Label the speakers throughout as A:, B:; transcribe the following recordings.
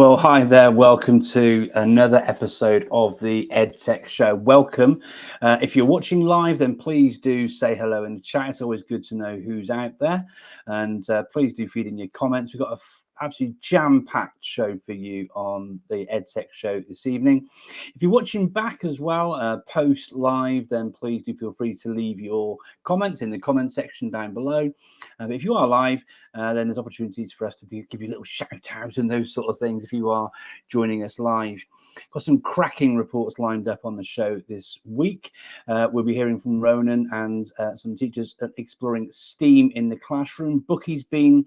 A: Well, hi there. Welcome to another episode of the Edtech Show. Welcome. If you're watching live, then please do say hello in the chat. It's always good to know who's out there. And please do feed in your comments. We've got a absolutely jam-packed show for you on the Edtech Show this evening. If you're watching back as well, post live, then please do feel free to leave your comments in the comment section down below. But if you are live, then there's opportunities for us to give you a little shout out and those sort of things if you are joining us live. Got some cracking reports lined up on the show this week. We'll be hearing from Ronan and some teachers exploring STEAM in the classroom. Bookie's been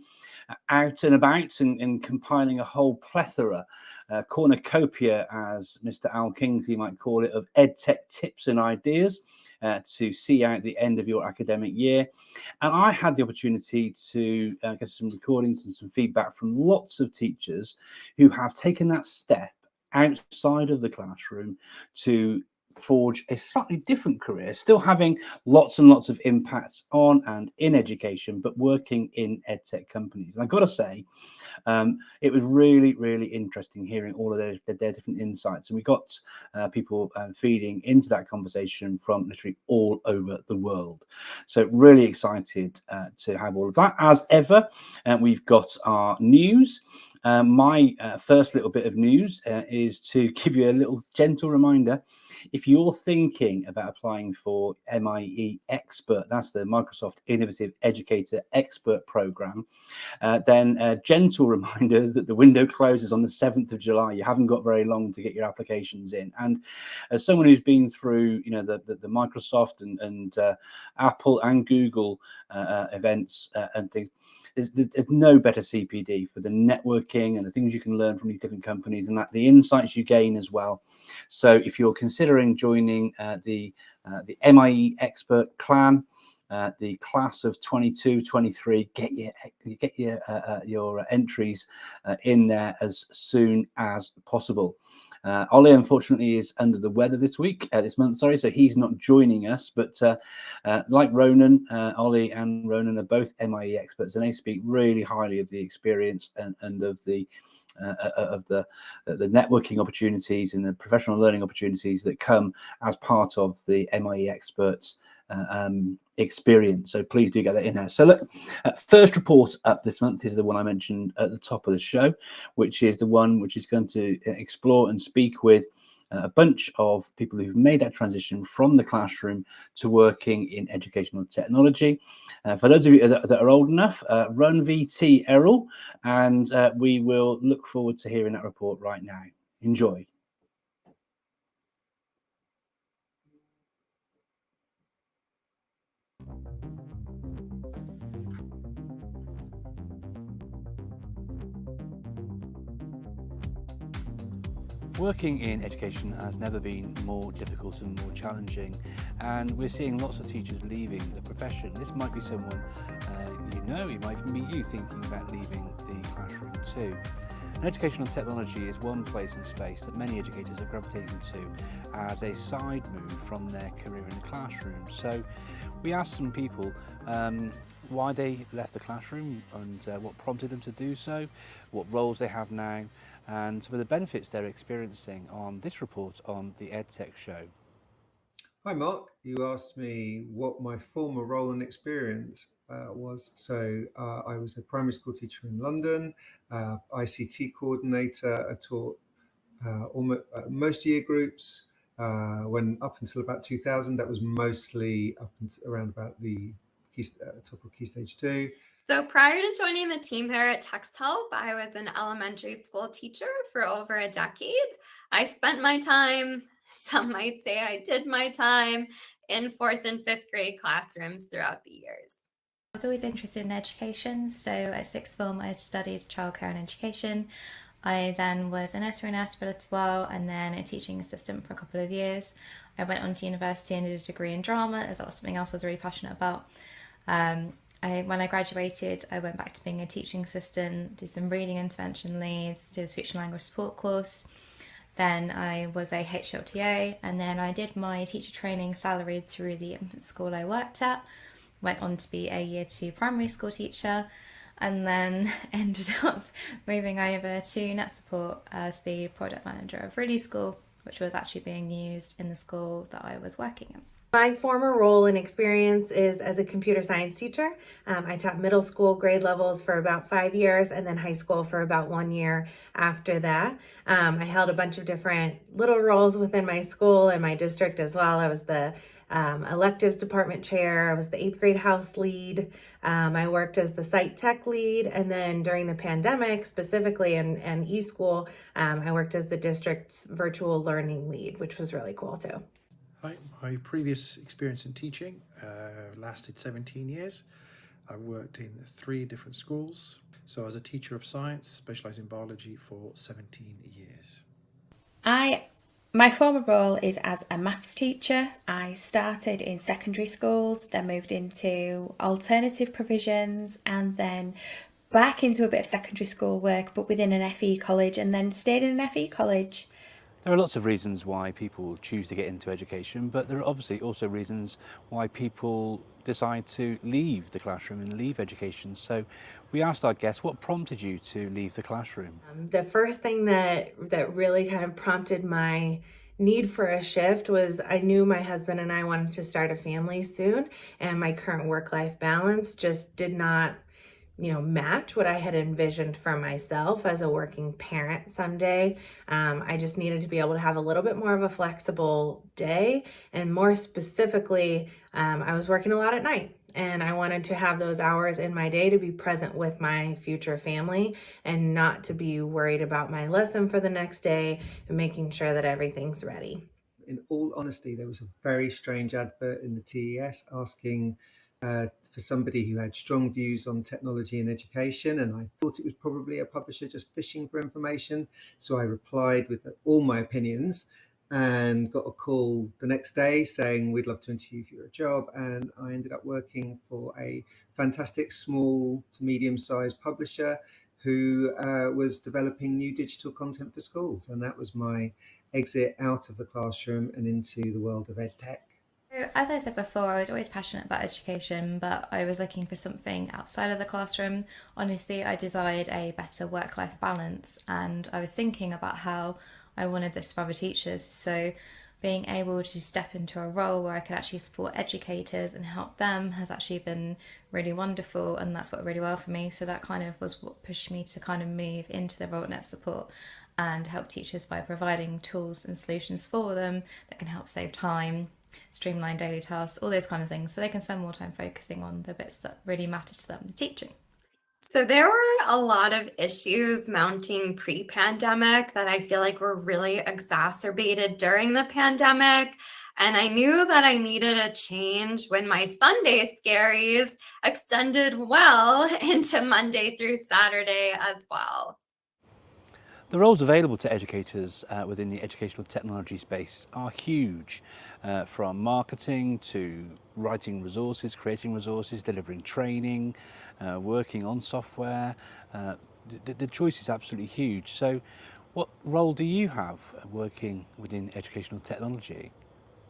A: out and about and compiling a whole plethora, cornucopia, as Mr. Al Kingsley might call it, of EdTech tips and ideas to see out the end of your academic year. And I had the opportunity to get some recordings and some feedback from lots of teachers who have taken that step outside of the classroom to forge a slightly different career, still having lots and lots of impacts on and in education, but working in edtech companies. And I've got to say, it was really, really interesting hearing all of their different insights. And we got people feeding into that conversation from literally all over the world. So really excited to have all of that. As ever, we've got our news. My first little bit of news is to give you a little gentle reminder. If you're thinking about applying for MIE Expert, that's the Microsoft Innovative Educator Expert Program, then a gentle reminder that the window closes on the 7th of July. You haven't got very long to get your applications in. And as someone who's been through, the Microsoft and Apple and Google events and things, there's no better CPD for the networking and the things you can learn from these different companies and the insights you gain as well. So if you're considering joining the MIE Expert Clan, the class of 22-23, get your entries in there as soon as possible. Ollie, unfortunately, is under the weather this month, so he's not joining us. But like Ronan, Ollie and Ronan are both MIE experts, and they speak really highly of the experience and of the networking opportunities and the professional learning opportunities that come as part of the MIE experts experience. So please do get that in there. So look, first report up this month is the one I mentioned at the top of the show, which is the one which is going to explore and speak with a bunch of people who've made that transition from the classroom to working in educational technology. For those of you that are old enough, run VT Errol, and we will look forward to hearing that report right now. Enjoy. Working in education has never been more difficult and more challenging, and we're seeing lots of teachers leaving the profession. This might be someone it might even be you thinking about leaving the classroom too. And educational technology is one place and space that many educators are gravitating to as a side move from their career in the classroom. So we asked some people why they left the classroom and what prompted them to do so, what roles they have now, and some of the benefits they're experiencing on this report on the EdTech Show.
B: Hi Mark, you asked me what my former role and experience was. So I was a primary school teacher in London, ICT coordinator. I taught most year groups. When up until about 2000, that was mostly up until around about the top of Key Stage 2.
C: So prior to joining the team here at TextHelp, I was an elementary school teacher for over a decade. I spent my time, some might say I did my time, in 4th and 5th grade classrooms throughout the years.
D: I was always interested in education, so at sixth form I studied childcare and education. I then was a nursery nurse for a little while and then a teaching assistant for a couple of years. I went on to university and did a degree in drama, as that was something else I was really passionate about. When I graduated, I went back to being a teaching assistant, did some reading intervention leads, did a speech and language support course. Then I was a HLTA, and then I did my teacher training salaried through the infant school I worked at. Went on to be a year 2 primary school teacher. and then ended up moving over to Net Support as the product manager of Really School, which was actually being used in the school that I was working in.
E: My former role and experience is as a computer science teacher. I taught middle school grade levels for about 5 years and then high school for about 1 year after that. I held a bunch of different little roles within my school and my district as well. I was the electives department chair. I was the 8th grade house lead. I worked as the site tech lead. And then during the pandemic, specifically in eSchool, I worked as the district's virtual learning lead, which was really cool too.
F: Hi, my previous experience in teaching lasted 17 years. I worked in 3 different schools. So I was a teacher of science, specialised in biology for 17 years.
G: My former role is as a maths teacher. I started in secondary schools, then moved into alternative provisions, and then back into a bit of secondary school work, but within an FE college, and then stayed in an FE college.
A: There are lots of reasons why people choose to get into education, but there are obviously also reasons why people decide to leave the classroom and leave education. So we asked our guests, what prompted you to leave the classroom?
E: The first thing that really kind of prompted my need for a shift was I knew my husband and I wanted to start a family soon, and my current work-life balance just did not match what I had envisioned for myself as a working parent someday. I just needed to be able to have a little bit more of a flexible day. And more specifically, I was working a lot at night, and I wanted to have those hours in my day to be present with my future family and not to be worried about my lesson for the next day and making sure that everything's ready.
B: In all honesty, there was a very strange advert in the TES asking for somebody who had strong views on technology and education, and I thought it was probably a publisher just fishing for information. So I replied with all my opinions and got a call the next day saying we'd love to interview you for a job, and I ended up working for a fantastic small to medium-sized publisher who was developing new digital content for schools, and that was my exit out of the classroom and into the world of EdTech.
D: As I said before, I was always passionate about education, but I was looking for something outside of the classroom. Honestly, I desired a better work-life balance, and I was thinking about how I wanted this for other teachers. So being able to step into a role where I could actually support educators and help them has actually been really wonderful, and that's worked really well for me. So that kind of was what pushed me to kind of move into the role at Net Support and help teachers by providing tools and solutions for them that can help save time, streamline daily tasks, all those kind of things, so they can spend more time focusing on the bits that really matter to them, the teaching.
C: So there were a lot of issues mounting pre-pandemic that I feel like were really exacerbated during the pandemic. And I knew that I needed a change when my Sunday scaries extended well into Monday through Saturday as well.
A: The roles available to educators within the educational technology space are huge, from marketing to writing resources, creating resources, delivering training, working on software. The choice is absolutely huge. So what role do you have working within educational technology?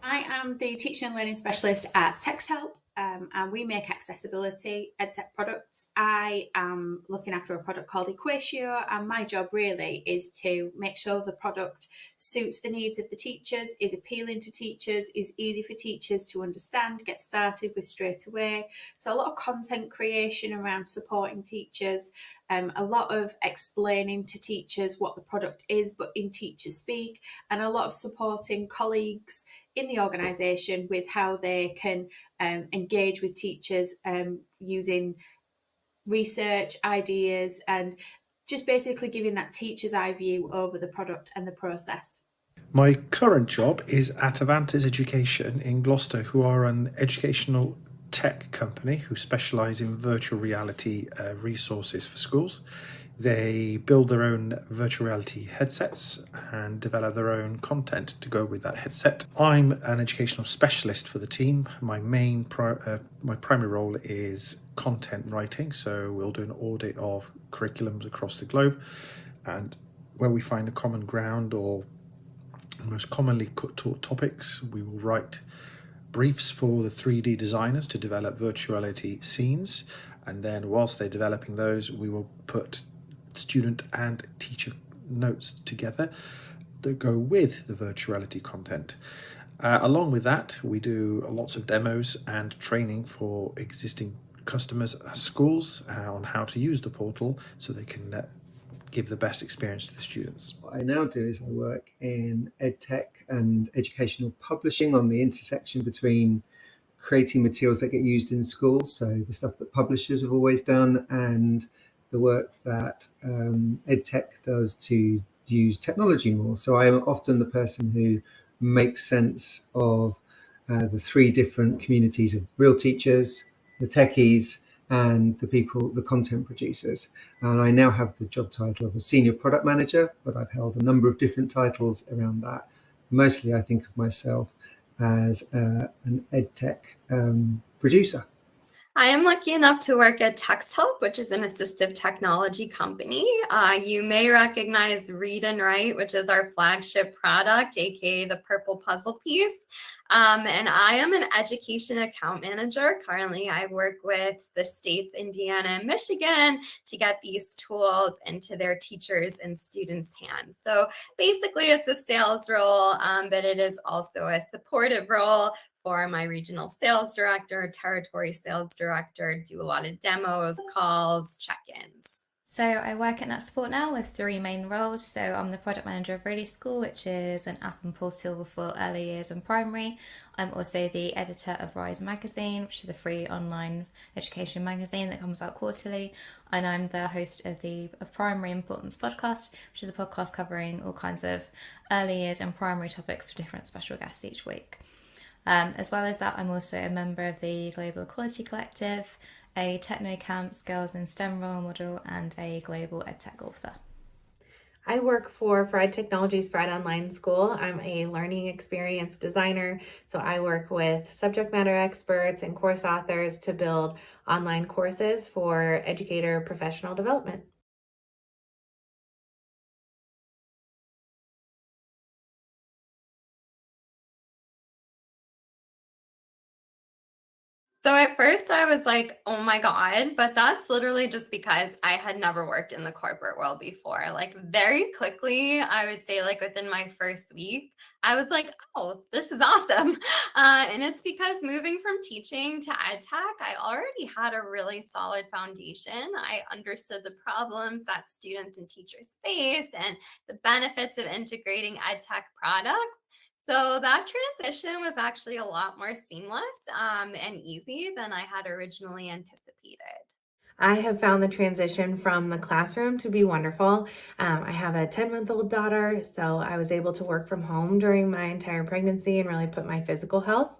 H: I am the teaching and learning specialist at TextHelp, and we make accessibility EdTech products. I am looking after a product called Educator, and my job really is to make sure the product suits the needs of the teachers, is appealing to teachers, is easy for teachers to understand, get started with straight away. So a lot of content creation around supporting teachers, a lot of explaining to teachers what the product is, but in teacher speak, and a lot of supporting colleagues in the organisation with how they can engage with teachers using research, ideas, and just basically giving that teacher's eye view over the product and the process.
F: My current job is at Avantis Education in Gloucester, who are an educational tech company who specialise in virtual reality resources for schools. They build their own virtual reality headsets and develop their own content to go with that headset. I'm an educational specialist for the team. My primary role is content writing, so we'll do an audit of curriculums across the globe, and where we find a common ground or most commonly taught topics, we will write briefs for the 3D designers to develop virtual reality scenes, And then whilst they're developing those, we will put student and teacher notes together that go with the virtual reality content. Along with that, we do lots of demos and training for existing customers at schools on how to use the portal so they can give the best experience to the students.
B: What I now do is I work in EdTech and educational publishing on the intersection between creating materials that get used in schools, so the stuff that publishers have always done, and the work that EdTech does to use technology more. So I am often the person who makes sense of the three different communities of real teachers, the techies, and the people, the content producers. And I now have the job title of a senior product manager, but I've held a number of different titles around that. Mostly I think of myself as an EdTech producer.
C: I am lucky enough to work at TextHelp, which is an assistive technology company. You may recognize Read and Write, which is our flagship product, aka the purple puzzle piece. And I am an education account manager. Currently, I work with the states, Indiana and Michigan, to get these tools into their teachers' and students' hands. So basically, it's a sales role, but it is also a supportive role for my regional sales director, territory sales director, do a lot of demos, calls, check-ins.
D: So I work at NetSupport now with three main roles. So I'm the product manager of Really School, which is an app and portal for early years and primary. I'm also the editor of Rise Magazine, which is a free online education magazine that comes out quarterly. And I'm the host of the Primary Importance podcast, which is a podcast covering all kinds of early years and primary topics with different special guests each week. As well as that, I'm also a member of the Global Equality Collective, a Techno-Camps Girls in STEM role model, and a global EdTech author.
E: I work for Fried Technologies Fried Online School. I'm a learning experience designer, so I work with subject matter experts and course authors to build online courses for educator professional development.
C: So at first I was like, oh my God, but that's literally just because I had never worked in the corporate world before. Like very quickly, I would say like within my first week, I was like, oh, this is awesome. And it's because moving from teaching to EdTech, I already had a really solid foundation. I understood the problems that students and teachers face and the benefits of integrating EdTech products. So that transition was actually a lot more seamless and easy than I had originally anticipated.
E: I have found the transition from the classroom to be wonderful. I have a 10-month-old daughter, so I was able to work from home during my entire pregnancy and really put my physical health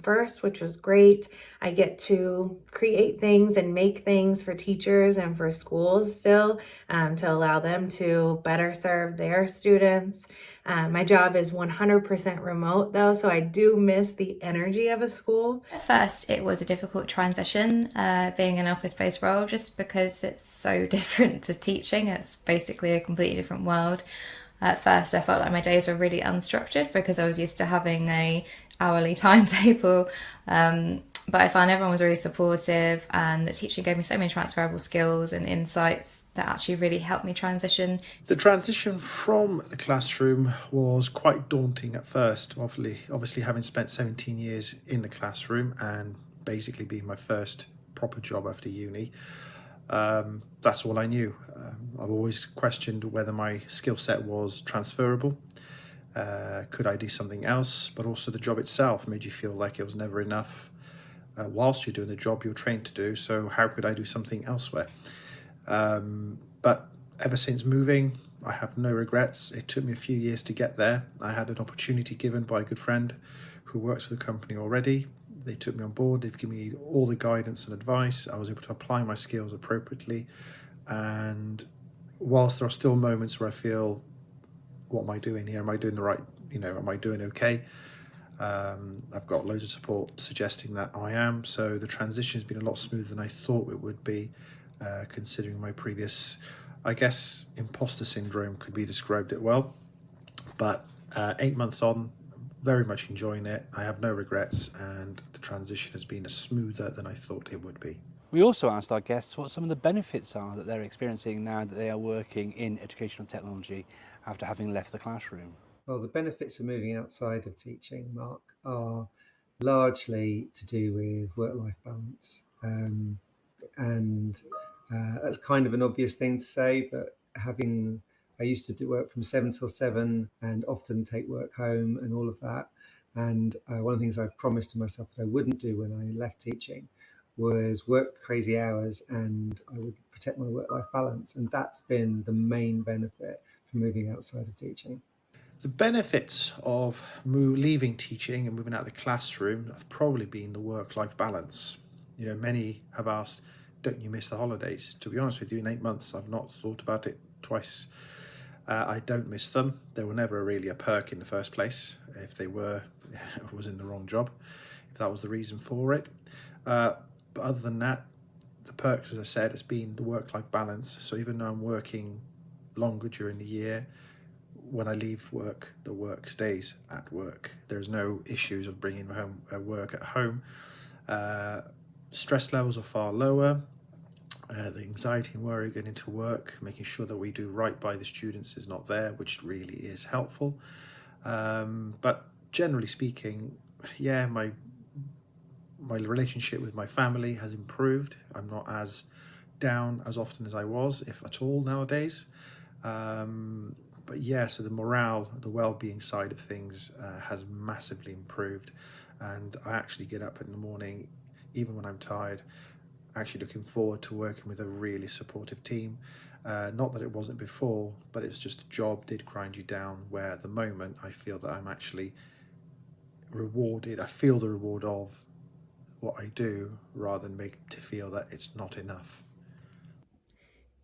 E: first, which was great. I get to create things and make things for teachers and for schools still to allow them to better serve their students. My job is 100% remote though, so I do miss the energy of a school.
D: At first, it was a difficult transition, being an office-based role, just because it's so different to teaching. It's basically a completely different world. At first, I felt like my days were really unstructured because I was used to having a hourly timetable. But I found everyone was really supportive, and the teaching gave me so many transferable skills and insights that actually really helped me transition.
F: The transition from the classroom was quite daunting at first, obviously having spent 17 years in the classroom and basically being my first proper job after uni. That's all I knew. I've always questioned whether my skill set was transferable. Could I do something else? But also the job itself made you feel like it was never enough. Whilst you're doing the job you're trained to do, so how could I do something elsewhere? But ever since moving, I have no regrets. It took me a few years to get there. I had an opportunity given by a good friend who works for the company already. They took me on board. They've given me all the guidance and advice. I was able to apply my skills appropriately. And whilst there are still moments where I feel, what am I doing here? Am I doing the right, am I doing okay? I've got loads of support suggesting that I am. So the transition has been a lot smoother than I thought it would be, considering my previous, I guess, imposter syndrome could be described it well. But 8 months on, very much enjoying it. I have no regrets, and the transition has been smoother than I thought it would be.
A: We also asked our guests what some of the benefits are that they're experiencing now that they are working in educational technology after having left the classroom.
B: Well, the benefits of moving outside of teaching, Mark, are largely to do with work-life balance. And that's kind of an obvious thing to say, but I used to do work from 7 till 7 and often take work home and all of that. And one of the things I promised to myself that I wouldn't do when I left teaching was work crazy hours, and I would protect my work-life balance. And that's been the main benefit from moving outside of teaching.
F: The benefits of leaving teaching and moving out of the classroom have probably been the work-life balance. You know, many have asked, don't you miss the holidays? To be honest with you, in 8 months, I've not thought about it twice. I don't miss them. They were never really a perk in the first place. If they were, I was in the wrong job, if that was the reason for it. But other than that, the perks, as I said, has been the work-life balance. So even though I'm working longer during the year, when I leave work, the work stays at work. There's no issues of bringing home work at home. Stress levels are far lower. The anxiety and worry going into work, making sure that we do right by the students is not there, which really is helpful. But generally speaking, yeah, my relationship with my family has improved. I'm not as down as often as I was, if at all, nowadays. But yeah, so the morale, the well-being side of things has massively improved. And I actually get up in the morning, even when I'm tired, actually looking forward to working with a really supportive team. Not that it wasn't before, but it's just a job did grind you down, where at the moment I feel that I'm actually rewarded. I feel the reward of what I do, rather than make to feel that it's not enough.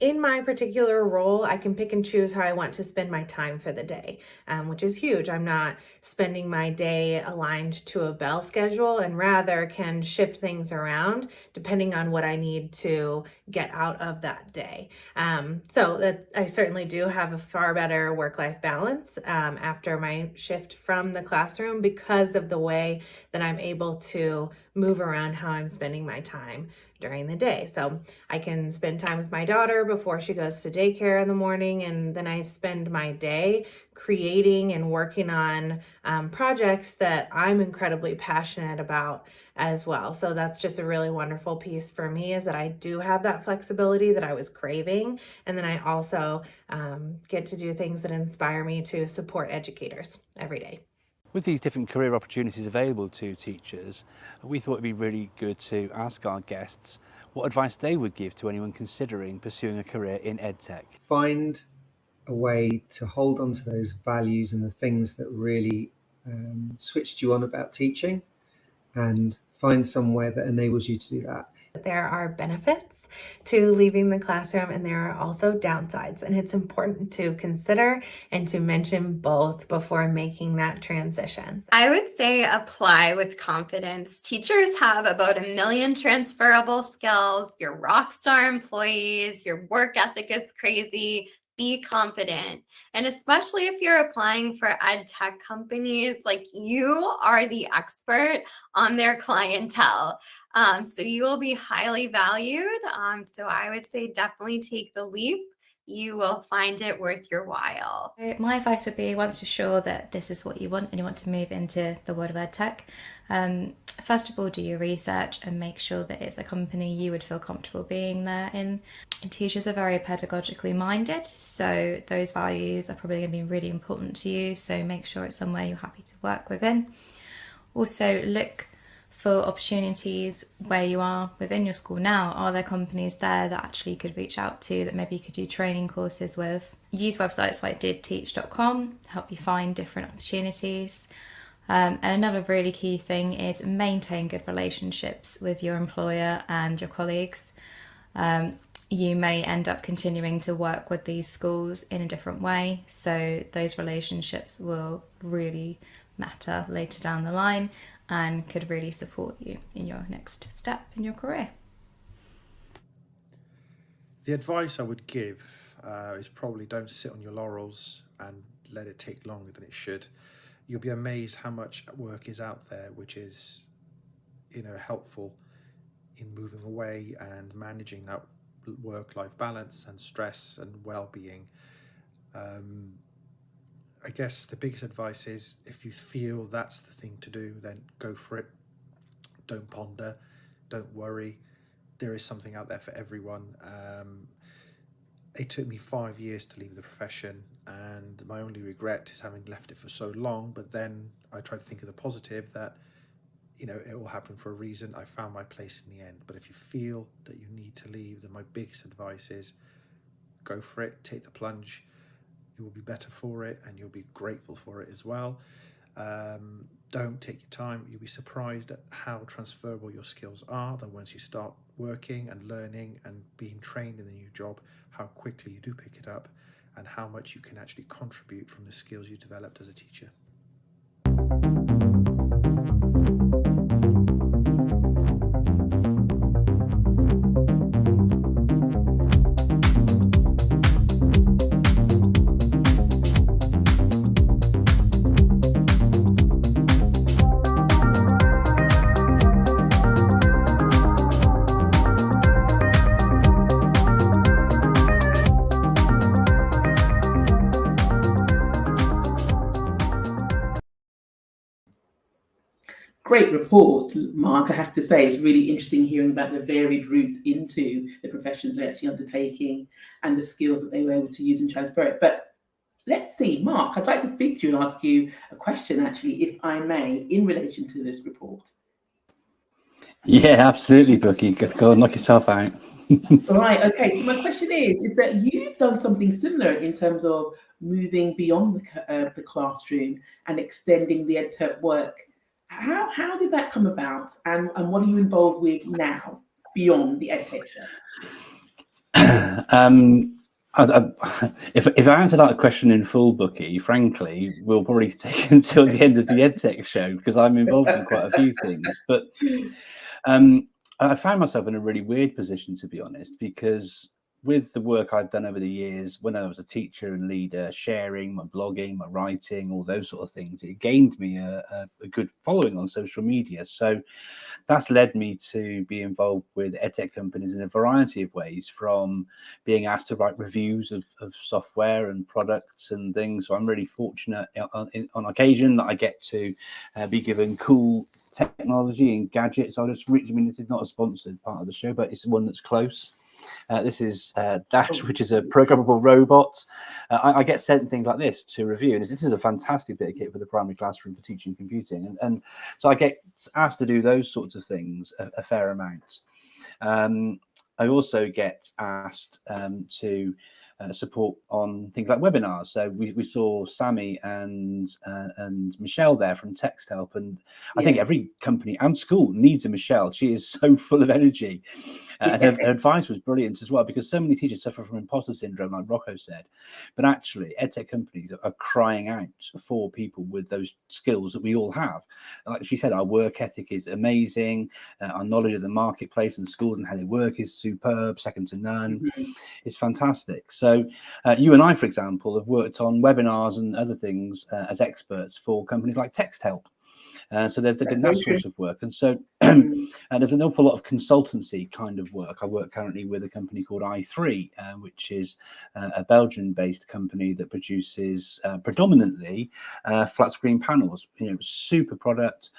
E: In my particular role, I can pick and choose how I want to spend my time for the day, which is huge. I'm not spending my day aligned to a bell schedule, and rather can shift things around depending on what I need to get out of that day. So that I certainly do have a far better work-life balance after my shift from the classroom, because of the way that I'm able to move around how I'm spending my time during the day. So I can spend time with my daughter before she goes to daycare in the morning, and then I spend my day creating and working on projects that I'm incredibly passionate about as well. So that's just a really wonderful piece for me, is that I do have that flexibility that I was craving, and then I also get to do things that inspire me to support educators every day.
A: With these different career opportunities available to teachers, we thought it'd be really good to ask our guests what advice they would give to anyone considering pursuing a career in EdTech.
B: Find a way to hold on to those values and the things that really switched you on about teaching, and find somewhere that enables you to do that.
E: There are benefits to leaving the classroom, and there are also downsides, and it's important to consider and to mention both before making that transition.
C: I would say apply with confidence. Teachers have about 1 million transferable skills. You're rock star employees. Your work ethic is crazy. Be confident. And especially if you're applying for ed tech companies, like, you are the expert on their clientele. So you will be highly valued. So I would say definitely take the leap. You will find it worth your while.
D: My advice would be, once you're sure that this is what you want and you want to move into the world of EdTech, first of all, do your research and make sure that it's a company you would feel comfortable being there in. And teachers are very pedagogically minded, so those values are probably going to be really important to you, so make sure it's somewhere you're happy to work within. Also, look for opportunities where you are within your school now. Are there companies there that actually you could reach out to, that maybe you could do training courses with? Use websites like didteach.com to help you find different opportunities. And another really key thing is maintain good relationships with your employer and your colleagues. You may end up continuing to work with these schools in a different way, so those relationships will really matter later down the line and could really support you in your next step in your career.
F: The advice I would give is probably don't sit on your laurels and let it take longer than it should. You'll be amazed how much work is out there, which is, helpful in moving away and managing that work-life balance and stress and well-being. I guess the biggest advice is, if you feel that's the thing to do, then go for it. Don't ponder, don't worry. There is something out there for everyone. It took me 5 years to leave the profession, and my only regret is having left it for so long. But then I try to think of the positive, that, you know, it all happened for a reason. I found my place in the end. But if you feel that you need to leave, then my biggest advice is go for it, take the plunge. You will be better for it, and you'll be grateful for it as well. Don't take your time. You'll be surprised at how transferable your skills are, that once you start working and learning and being trained in the new job, how quickly you do pick it up and how much you can actually contribute from the skills you developed as a teacher.
I: Great report, Mark. I have to say, it's really interesting hearing about the varied routes into the professions they're actually undertaking and the skills that they were able to use and transfer it. But let's see, Mark, I'd like to speak to you and ask you a question, actually, if I may, in relation to this report.
A: Yeah, absolutely, Bucky. Go and knock yourself out.
I: All right, okay. So my question is that you've done something similar in terms of moving beyond the classroom and extending the EdTech work. How did that come about, and what are you involved with now beyond the Edtech Show?
A: If I answer that question in full, Bucky, frankly, we'll probably take until the end of the Edtech Show, because I'm involved in quite a few things. But I found myself in a really weird position, to be honest, because with the work I've done over the years, when I was a teacher and leader, sharing my blogging, my writing, all those sort of things, it gained me a good following on social media. So that's led me to be involved with edtech companies in a variety of ways, from being asked to write reviews of software and products and things. So I'm really fortunate on occasion that I get to be given cool technology and gadgets. I'll just reach, I mean, this is not a sponsored part of the show, but it's one that's close. This is Dash, which is a programmable robot. I get sent things like this to review, and this is a fantastic bit of kit for the primary classroom for teaching computing. And so I get asked to do those sorts of things a fair amount. I also get asked to support on things like webinars. So we saw Sammy and Michelle there from Text Help, and I think every company and school needs a Michelle. She is so full of energy, and her advice was brilliant as well, because so many teachers suffer from imposter syndrome, like Rocco said. But actually, edtech companies are crying out for people with those skills that we all have. Like she said, our work ethic is amazing. Our knowledge of the marketplace and schools and how they work is superb, second to none. It's fantastic. So you and I, for example, have worked on webinars and other things as experts for companies like Text Help. So there's been that sort of work. And so there's an awful lot of consultancy kind of work. I work currently with a company called i3, which is a Belgian-based company that produces predominantly flat screen panels. You know, super product,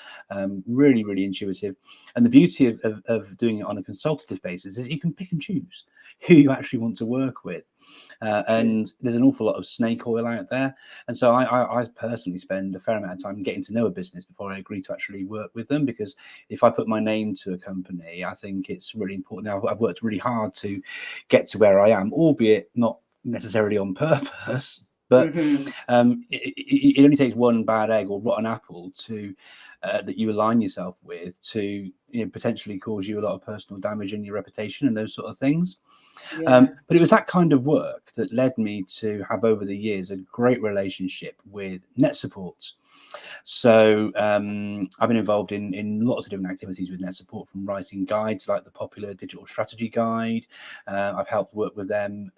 A: really, really intuitive. And the beauty of doing it on a consultative basis is you can pick and choose who you actually want to work with. And there's an awful lot of snake oil out there. And so I personally spend a fair amount of time getting to know a business before I agree to actually work with them, because if I put my name to a company, I think it's really important. Now, I've worked really hard to get to where I am, albeit not necessarily on purpose, but it only takes one bad egg or rotten apple to that you align yourself with to potentially cause you a lot of personal damage in your reputation and those sort of things. But it was that kind of work that led me to have, over the years, a great relationship with Net Support. So I've been involved in lots of different activities with Net Support, from writing guides like the popular digital strategy guide. I've helped work with them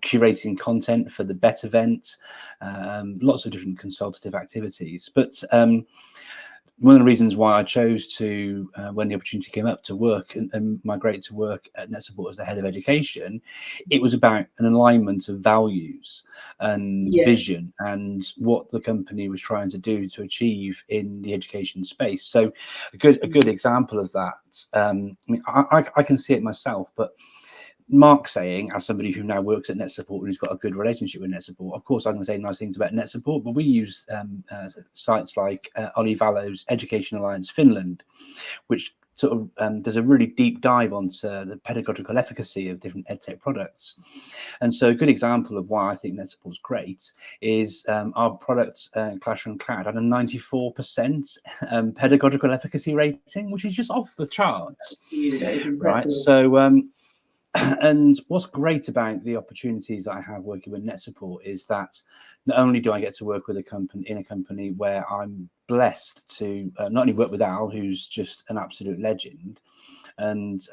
A: curating content for the BET event, lots of different consultative activities. But one of the reasons why I chose to, when the opportunity came up, to work and migrate to work at NetSupport as the head of education, it was about an alignment of values and vision and what the company was trying to do to achieve in the education space. So a good example of that, I mean, I can see it myself, but Mark saying, as somebody who now works at NetSupport and who's got a good relationship with NetSupport, of course I can say nice things about NetSupport, but we use sites like Olli Valo's Education Alliance Finland, which sort of does a really deep dive onto the pedagogical efficacy of different EdTech products. And so a good example of why I think NetSupport's great is our product, Classroom Cloud, had a 94% pedagogical efficacy rating, which is just off the charts, right? So and what's great about the opportunities that I have working with NetSupport is that not only do I get to work with a company where I'm blessed to not only work with Al, who's just an absolute legend, and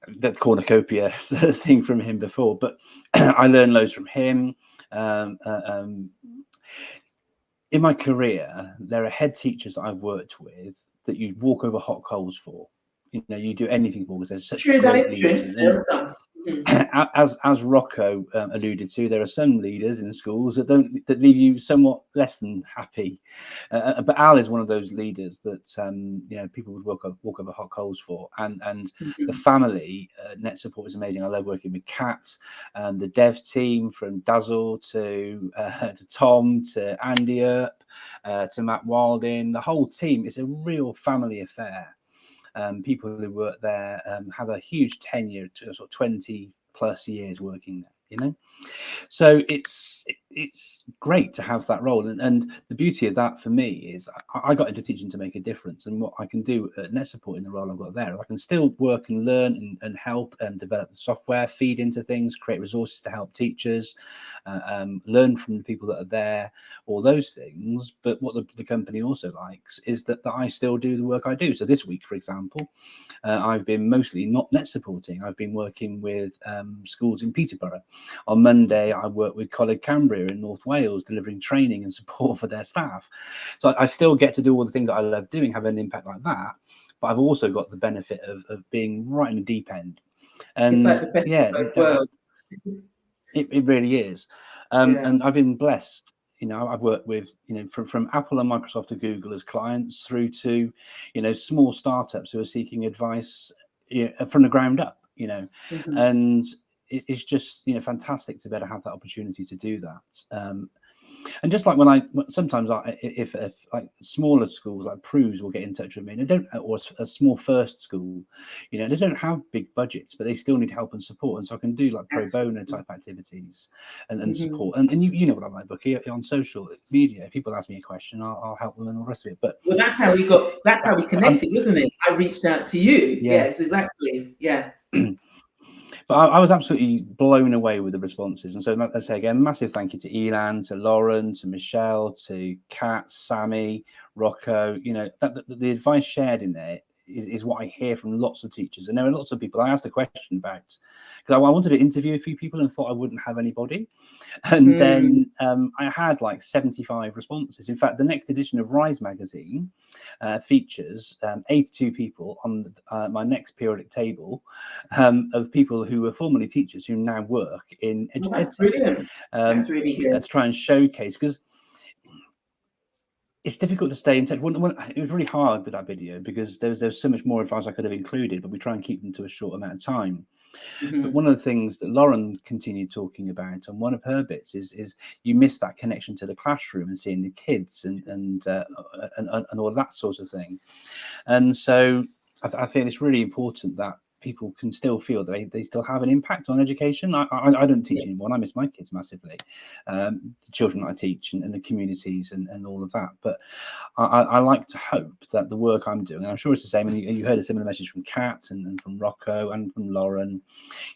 A: that cornucopia thing from him before, but I learn loads from him. In my career, there are head teachers that I've worked with that you walk over hot coals for. You know, you do anything for because there's such great leaders. As Rocco alluded to, there are some leaders in schools that leave you somewhat less than happy. But Al is one of those leaders that you know, people would walk over hot coals for. And the family NetSupport is amazing. I love working with Kat, the dev team from Dazzle to Tom to Andy Earp to Matt Wilding. The whole team is a real family affair. People who work there have a huge tenure, to sort of 20 plus years working there, you know. So it's great to have that role, and the beauty of that for me is I got into teaching to make a difference, and what I can do at NetSupport in the role I've got there, I can still work and learn and help and develop the software, feed into things, create resources to help teachers, learn from the people that are there, all those things. But what the company also likes is that I still do the work I do. So this week, for example, I've been mostly not NetSupporting. I've been working with schools in Peterborough. On Monday, I worked with Coleg Cambria in North Wales, delivering training and support for their staff. So I still get to do all the things that I love doing, have an impact like that. But I've also got the benefit of being right in the deep end. And
I: it's like the best of both worlds.
A: It really is. And I've been blessed. You know, I've worked with, you know, from Apple and Microsoft to Google as clients through to, you know, small startups who are seeking advice, you know, from the ground up, you know, and it's just, you know, fantastic to be able to have that opportunity to do that. And just like sometimes if like smaller schools like Proves will get in touch with me, and they don't, or a small first school, you know, they don't have big budgets, but they still need help and support, and so I can do like pro bono type activities and support. And you know what I'm like, Bucky, on social media. If people ask me a question, I'll help them and all the rest of it. But
I: well, that's how we connected, wasn't it? I reached out to you. Yes, exactly. Yeah.
A: But I was absolutely blown away with the responses. And so let's say again, massive thank you to Elan, to Lauren, to Michelle, to Kat, Sammy, Rocco. You know, the advice shared in there is what I hear from lots of teachers. And there are lots of people I asked a question about, because I wanted to interview a few people and thought I wouldn't have anybody. And then I had like 75 responses. In fact, the next edition of Rise magazine features 82 people on my next periodic table of people who were formerly teachers who now work in education.
I: That's brilliant. That's really good.
A: To try and showcase, because it's difficult to stay in touch. It was really hard with that video because there's so much more advice I could have included, but we try and keep them to a short amount of time. But one of the things that Lauren continued talking about, and one of her bits is you miss that connection to the classroom and seeing the kids and all that sort of thing. And so I feel it's really important that people can still feel that they still have an impact on education. I don't teach anymore, and I miss my kids massively, the children that I teach and the communities and all of that. But I like to hope that the work I'm doing, and I'm sure it's the same, and you heard a similar message from Kat and from Rocco and from Lauren,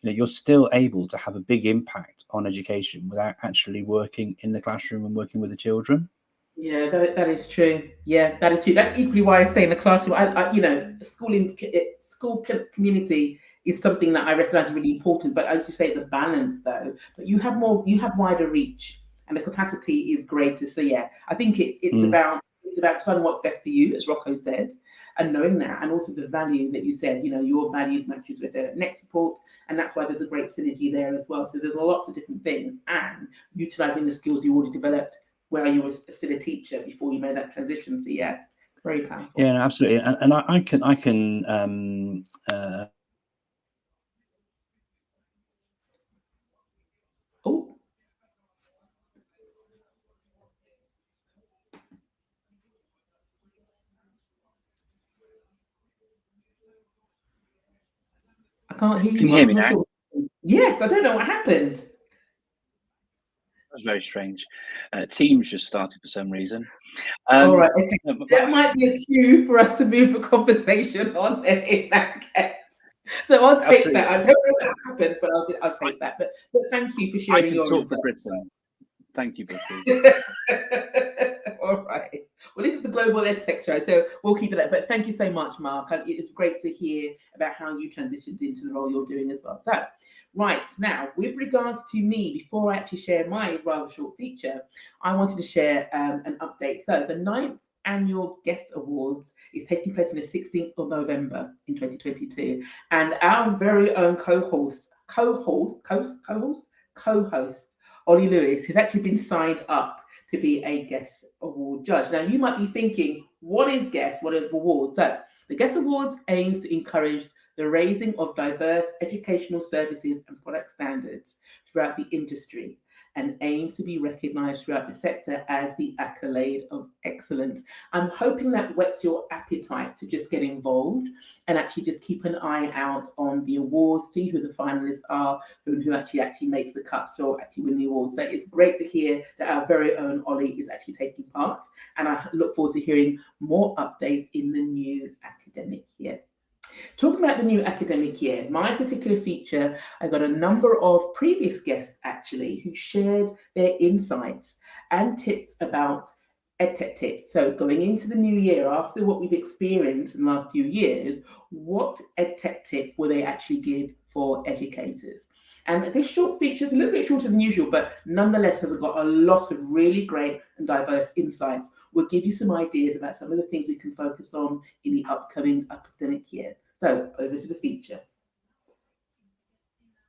A: you know, you're still able to have a big impact on education without actually working in the classroom and working with the children.
I: Yeah, that is true. Yeah, that is true. That's equally why I stay in the classroom. I you know, school community is something that I recognise is really important. But as you say, the balance though, but you have wider reach, and the capacity is greater. So yeah, I think it's about deciding what's best for you, as Rocco said, and knowing that, and also the value that you said, you know, your values matches with the next report, and that's why there's a great synergy there as well. So there's lots of different things, and utilising the skills you already developed where you were still a teacher before you made that transition. So yeah, very powerful.
A: Yeah, no, absolutely. And I can
I: Oh, I can't hear you.
A: Can you hear me
I: I'm not
A: now?
I: sure. Yes, I don't know what happened.
A: That's very strange. Teams just started for some reason.
I: All right, okay.
A: no, but-
I: That might be a cue for us to move the conversation on then in that case. So I'll take
A: Absolutely.
I: that. I don't know what happened, but I'll take that. But thank you for
A: I
I: sharing
A: can
I: your
A: talk for
I: insights.
A: Britain. Thank you, Becky.
I: All right. Well, this is the Global Edtech Show, so we'll keep it that. But thank you so much, Mark. It's great to hear about how you transitioned into the role you're doing as well. So, right now, with regards to me, before I actually share my rather short feature, I wanted to share an update. So, the 9th Annual Guest Awards is taking place on the 16th of November in 2022, and our very own co-host Ollie Lewis has actually been signed up to be a guest award judge. Now, you might be thinking, what is guest? What are awards? So, the Guest Awards aims to encourage the raising of diverse educational services and product standards throughout the industry, and aims to be recognised throughout the sector as the accolade of excellence. I'm hoping that whets your appetite to just get involved and actually just keep an eye out on the awards, see who the finalists are, who actually makes the cuts for actually win the awards. So it's great to hear that our very own Ollie is actually taking part, and I look forward to hearing more updates in the new academic year. Talking about the new academic year, my particular feature, I got a number of previous guests actually who shared their insights and tips about EdTech tips. So going into the new year, after what we've experienced in the last few years, what EdTech tip will they actually give for educators? And this short feature is a little bit shorter than usual, but nonetheless has got a lot of really great and diverse insights. We'll give you some ideas about some of the things we can focus on in the upcoming academic year. So over to the feature.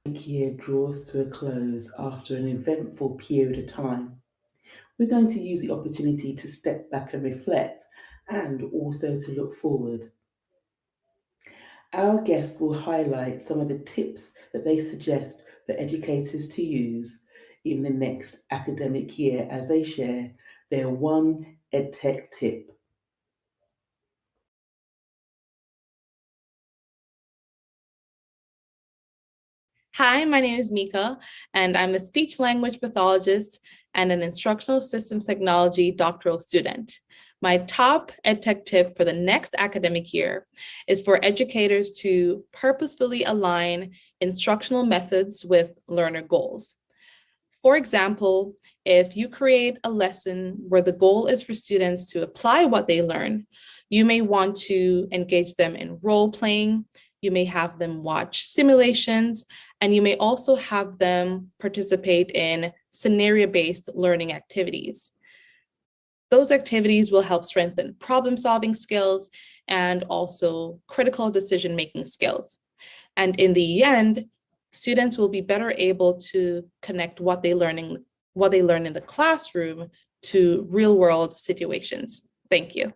I: The year draws to a close after an eventful period of time. We're going to use the opportunity to step back and reflect, and also to look forward. Our guests will highlight some of the tips that they suggest for educators to use in the next academic year as they share their one EdTech tip.
J: Hi, my name is Mika, and I'm a speech language pathologist and an instructional systems technology doctoral student. My top EdTech tip for the next academic year is for educators to purposefully align instructional methods with learner goals. For example, if you create a lesson where the goal is for students to apply what they learn, you may want to engage them in role playing, you may have them watch simulations, and you may also have them participate in scenario-based learning activities. Those activities will help strengthen problem-solving skills and also critical decision-making skills. And in the end, students will be better able to connect what they learn in the classroom to real-world situations. Thank you.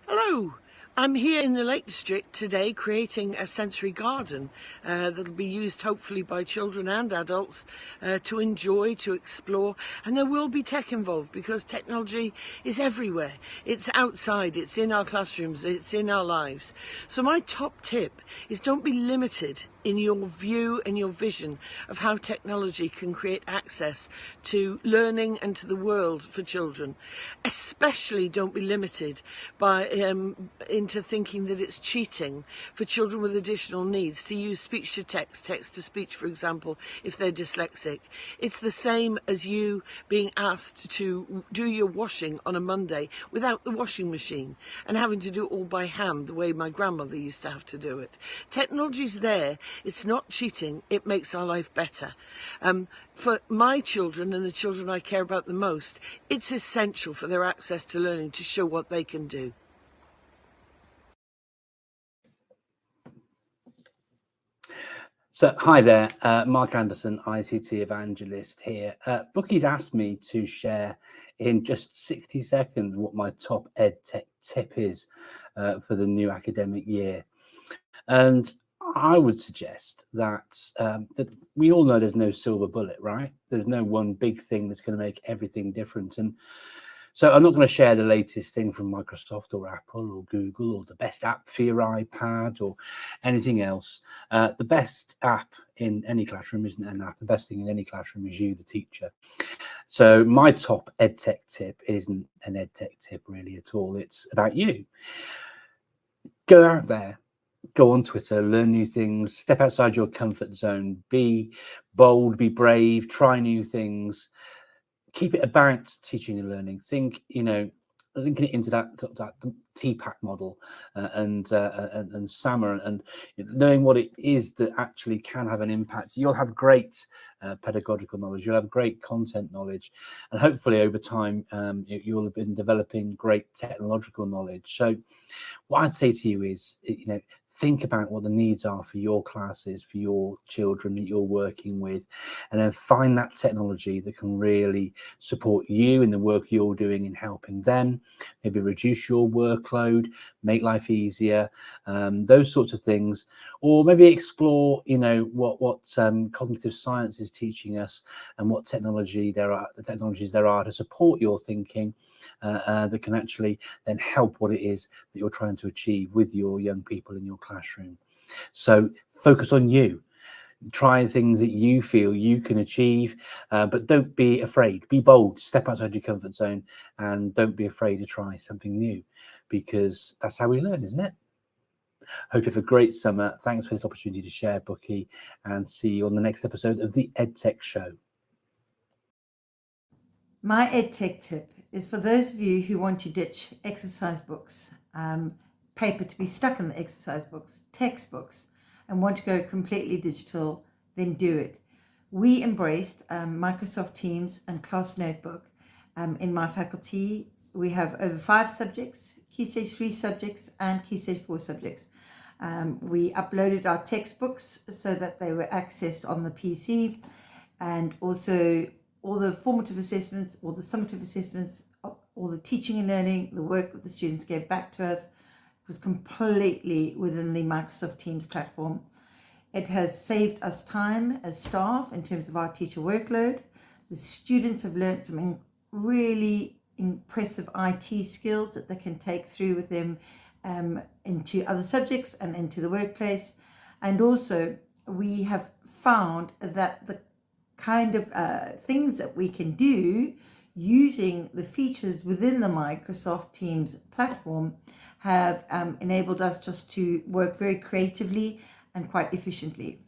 K: Hello. I'm here in the Lake District today creating a sensory garden that'll be used hopefully by children and adults to enjoy, to explore, and there will be tech involved because technology is everywhere. It's outside, it's in our classrooms, it's in our lives. So my top tip is don't be limited in your view and your vision of how technology can create access to learning and to the world for children. Especially don't be limited by into thinking that it's cheating for children with additional needs to use speech to text, text to speech, for example, if they're dyslexic. It's the same as you being asked to do your washing on a Monday without the washing machine and having to do it all by hand, the way my grandmother used to have to do it. Technology's there It's not cheating, it makes our life better. For my children and the children I care about the most, it's essential for their access to learning to show what they can do.
A: So, hi there, Mark Anderson, ICT evangelist here. Bookie's asked me to share in just 60 seconds what my top EdTech tip is for the new academic year. And I would suggest that that we all know there's no silver bullet, right? There's no one big thing that's going to make everything different. And so I'm not going to share the latest thing from Microsoft or Apple or Google or the best app for your iPad or anything else. The best app in any classroom isn't an app. The best thing in any classroom is you, the teacher. So my top EdTech tip isn't an EdTech tip really at all. It's about you. Go out there. Go on Twitter, learn new things, step outside your comfort zone, be bold, be brave, try new things. Keep it about teaching and learning. Think, linking it into that TPAC model and SAMR and knowing what it is that actually can have an impact. You'll have great pedagogical knowledge. You'll have great content knowledge, and hopefully over time you'll have been developing great technological knowledge. So, what I'd say to you is, think about what the needs are for your classes, for your children that you're working with, and then find that technology that can really support you in the work you're doing in helping them, maybe reduce your workload, make life easier, those sorts of things, or maybe explore, what cognitive science is teaching us and what technologies there are to support your thinking that can actually then help what it is that you're trying to achieve with your young people in your classroom. So focus on you. Try things that you feel you can achieve, but don't be afraid. Be bold, step outside your comfort zone, and don't be afraid to try something new, because that's how we learn, isn't it? Hope you have a great summer. Thanks for this opportunity to share, Bookie, and see you on the next episode of the EdTech Show.
L: My EdTech tip is for those of you who want to ditch exercise books, paper to be stuck in the exercise books, textbooks, and want to go completely digital, then do it. We embraced Microsoft Teams and Class Notebook in my faculty. We have over 5 subjects, Key Stage 3 subjects and Key Stage 4 subjects. We uploaded our textbooks so that they were accessed on the PC, and also all the formative assessments, all the summative assessments, all the teaching and learning, the work that the students gave back to us was completely within the Microsoft Teams platform. It has saved us time as staff in terms of our teacher workload. The students have learned some really impressive IT skills that they can take through with them into other subjects and into the workplace. And also we have found that the kind of things that we can do using the features within the Microsoft Teams platform have enabled us just to work very creatively and quite efficiently.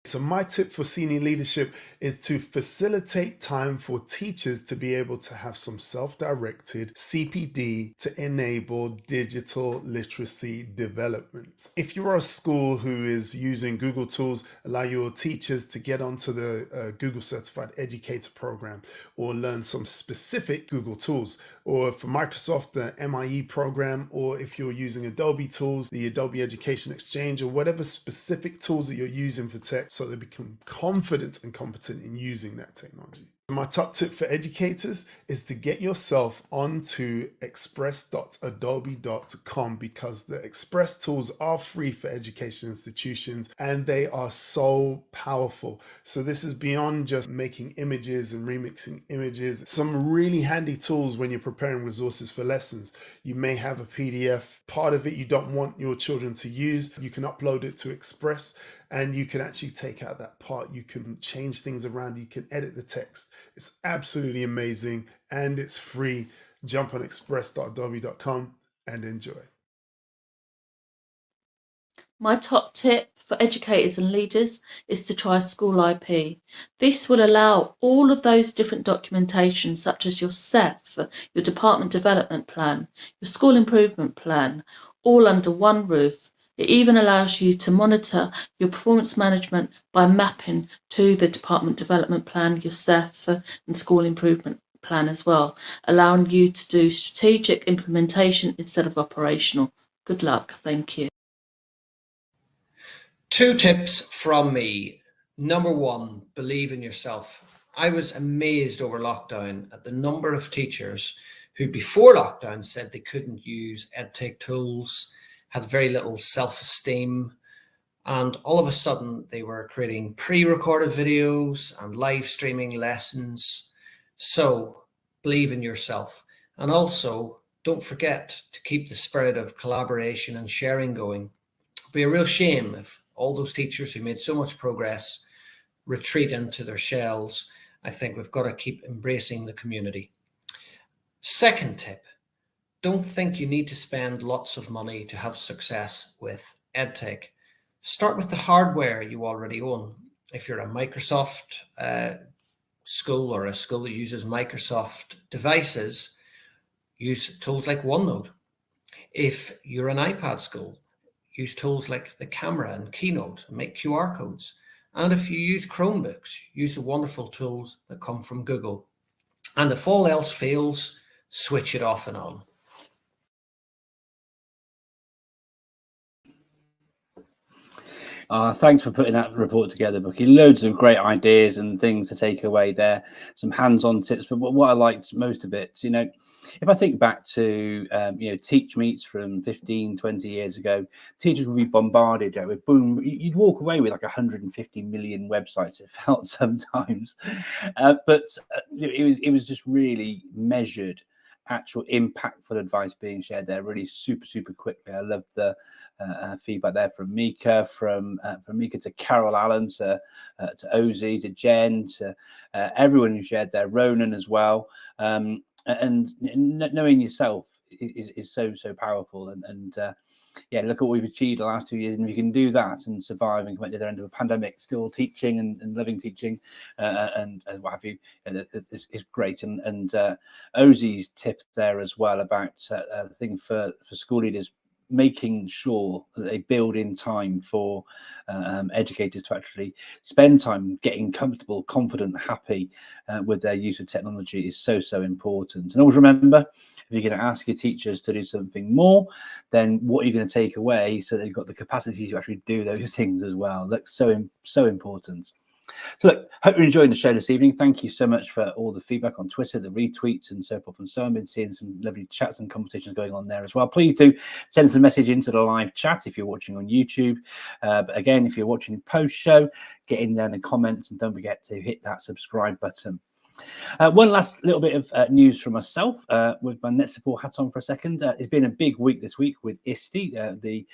M: So my tip for senior leadership is to facilitate time for teachers to be able to have some self-directed CPD to enable digital literacy development. If you are a school who is using Google tools, allow your teachers to get onto the Google Certified Educator program or learn some specific Google tools, or for Microsoft, the MIE program, or if you're using Adobe tools, the Adobe Education Exchange, or whatever specific tools that you're using for tech, so they become confident and competent in using that technology. My top tip for educators is to get yourself onto express.adobe.com, because the Express tools are free for education institutions and they are so powerful. So this is beyond just making images and remixing images. Some really handy tools when you're preparing resources for lessons. You may have a PDF, part of it you don't want your children to use. You can upload it to Express and you can actually take out that part. You can change things around. You can edit the text. It's absolutely amazing and it's free. Jump on express.adobe.com and enjoy.
N: My top tip for educators and leaders is to try School IP. This will allow all of those different documentation, such as your SEF, your department development plan, your school improvement plan, all under one roof. It even allows you to monitor your performance management by mapping to the department development plan, your CEF and school improvement plan as well, allowing you to do strategic implementation instead of operational. Good luck. Thank you.
O: 2 tips from me. Number 1, believe in yourself. I was amazed over lockdown at the number of teachers who before lockdown said they couldn't use EdTech tools, had very little self-esteem, and all of a sudden they were creating pre-recorded videos and live streaming lessons. So believe in yourself, and also don't forget to keep the spirit of collaboration and sharing going. It'd be a real shame if all those teachers who made so much progress retreat into their shells. I think we've got to keep embracing the community. Second tip, don't think you need to spend lots of money to have success with EdTech. Start with the hardware you already own. If you're a Microsoft school or a school that uses Microsoft devices, use tools like OneNote. If you're an iPad school, use tools like the camera and Keynote and make QR codes. And if you use Chromebooks, use the wonderful tools that come from Google. And if all else fails, switch it off and on.
A: Thanks for putting that report together, Bucky. Loads of great ideas and things to take away there. Some hands-on tips. But what I liked most of it, if I think back to, Teach Meets from 15, 20 years ago, teachers would be bombarded with boom. You'd walk away with like 150 million websites, it felt sometimes. But it was just really measured, actual impactful advice being shared there really super quickly. I love the feedback there from Mika, from Mika to Carol Allen, to Ozzy, to Jen, to everyone who shared there, Ronan as well. And knowing yourself is so powerful. And look at what we've achieved the last 2 years, and if you can do that and survive and come at the other end of a pandemic, still teaching and loving teaching and what have you, is great. And Ozzy's tip there as well about the thing for school leaders, making sure that they build in time for educators to actually spend time getting comfortable, confident, happy with their use of technology is so important. And always remember, if you're going to ask your teachers to do something more, then what are you going to take away so they've got the capacity to actually do those things as well? That's so important. So look, hope you're enjoying the show this evening. Thank you so much for all the feedback on Twitter, the retweets and so forth and so on. I've been seeing some lovely chats and conversations going on there as well. Please do send us a message into the live chat if you're watching on YouTube. But again, if you're watching post-show, get in there in the comments and don't forget to hit that subscribe button. One last little bit of news from myself with my net support hat on for a second. It's been a big week this week with ISTE, the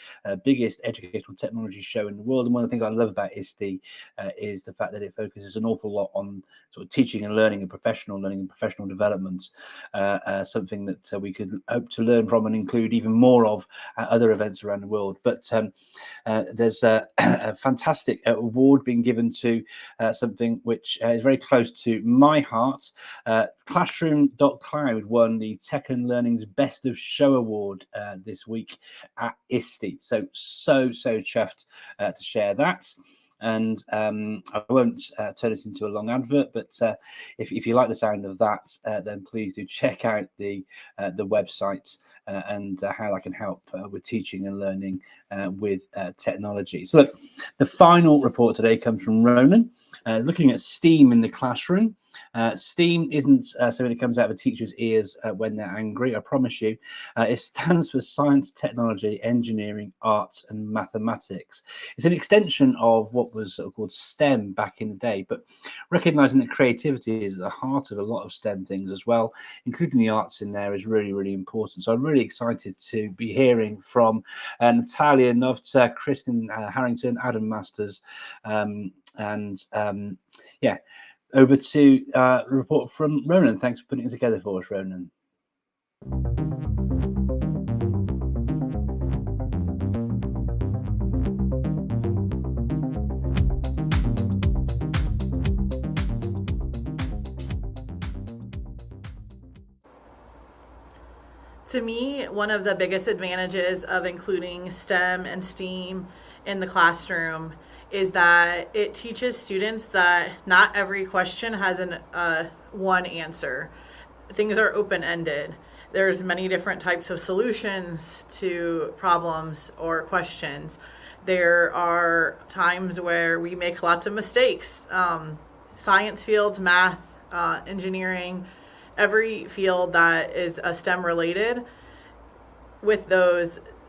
A: biggest educational technology show in the world. And one of the things I love about ISTE is the fact that it focuses an awful lot on sort of teaching and learning and professional development, something that we could hope to learn from and include even more of at other events around the world. But there's a fantastic award being given to something which is very close to my heart. Classroom.cloud won the Tech and Learning's Best of Show Award this week at ISTE. So chuffed to share that. And I won't turn it into a long advert, but if you like the sound of that, then please do check out the website and how I can help with teaching and learning with technology. So look, the final report today comes from Ronan, looking at STEAM in the classroom. STEAM isn't something that comes out of a teacher's ears when they're angry, I promise you. It stands for science, technology, engineering, arts and mathematics. It's an extension of what was called STEM back in the day, but recognizing that creativity is at the heart of a lot of STEM things as well, including the arts in there, is really important. So I'm really excited to be hearing from Natalia Budinski, Kristen Harrington, Adam Masters, over to the report from Ronan. Thanks for putting it together for us, Ronan.
P: To me, one of the biggest advantages of including STEM and STEAM in the classroom is that it teaches students that not every question has one answer. Things are open-ended. There's many different types of solutions to problems or questions. There are times where we make lots of mistakes. Science fields, math, engineering, every field that is STEM related, with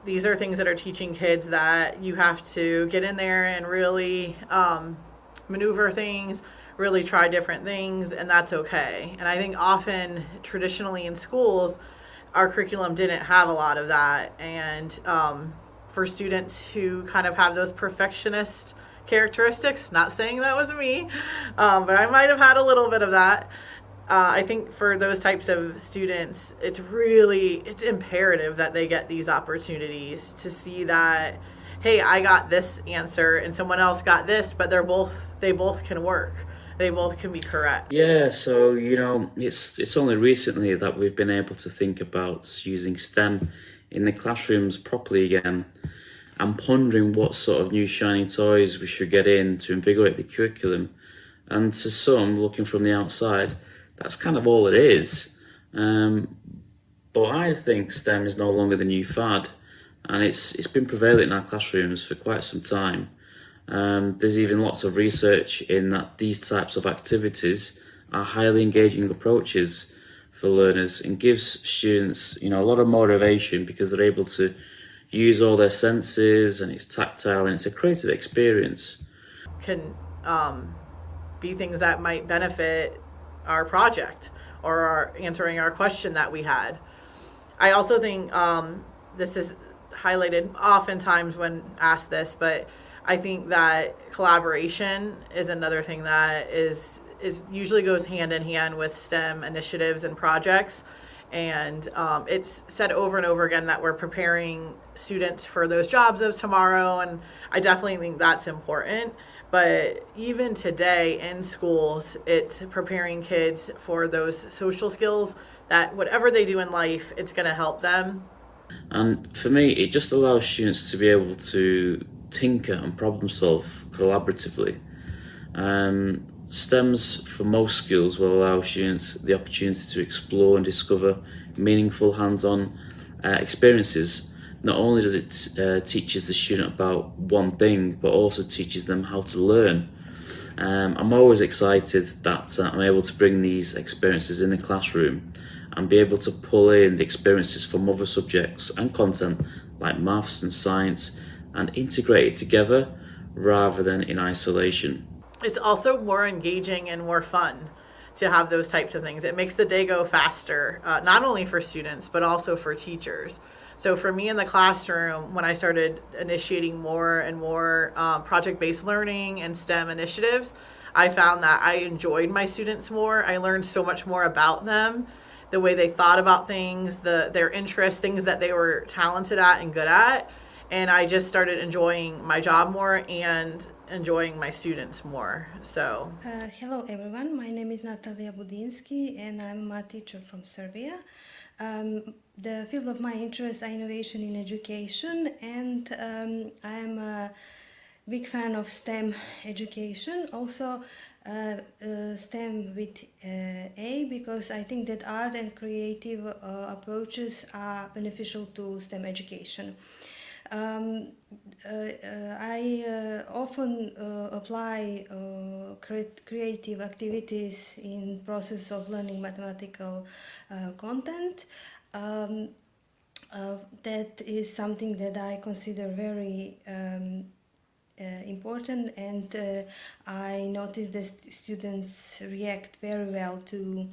P: these are things that are teaching kids that you have to get in there and really maneuver things, really try different things, and that's okay. And I think often, traditionally in schools, our curriculum didn't have a lot of that. And for students who kind of have those perfectionist characteristics, not saying that was me, but I might have had a little bit of that. I think for those types of students, it's imperative that they get these opportunities to see that, hey, I got this answer and someone else got this, but they both can work. They both can be correct.
Q: Yeah, so, it's only recently that we've been able to think about using STEM in the classrooms properly again. I'm pondering what sort of new shiny toys we should get in to invigorate the curriculum. And to some, looking from the outside, that's kind of all it is. But I think STEM is no longer the new fad, and it's been prevalent in our classrooms for quite some time. There's even lots of research in that these types of activities are highly engaging approaches for learners and gives students, a lot of motivation because they're able to use all their senses, and it's tactile and it's a creative experience.
P: Can be things that might benefit our project or answering our question that we had. I also think this is highlighted oftentimes when asked this, but I think that collaboration is another thing that is usually goes hand in hand with STEM initiatives and projects. And it's said over and over again that we're preparing students for those jobs of tomorrow, and I definitely think that's important. But even today in schools, it's preparing kids for those social skills that whatever they do in life, it's going to help them.
Q: And for me, it just allows students to be able to tinker and problem solve collaboratively. STEMs for most schools will allow students the opportunity to explore and discover meaningful hands-on experiences. Not only does it teaches the student about one thing, but also teaches them how to learn. I'm always excited that I'm able to bring these experiences in the classroom and be able to pull in the experiences from other subjects and content like maths and science and integrate it together rather than in isolation.
P: It's also more engaging and more fun to have those types of things. It makes the day go faster, not only for students, but also for teachers. So for me in the classroom, when I started initiating more and more project-based learning and STEM initiatives, I found that I enjoyed my students more. I learned so much more about them, the way they thought about things, their interests, things that they were talented at and good at. And I just started enjoying my job more and enjoying my students more. So
R: hello everyone, my name is Natalia Budinski and I'm a teacher from Serbia. The field of my interest are innovation in education, and I am a big fan of STEM education, also STEM with A, because I think that art and creative approaches are beneficial to STEM education. I often apply creative activities in process of learning mathematical content. That is something that I consider very important, and I notice that students react very well to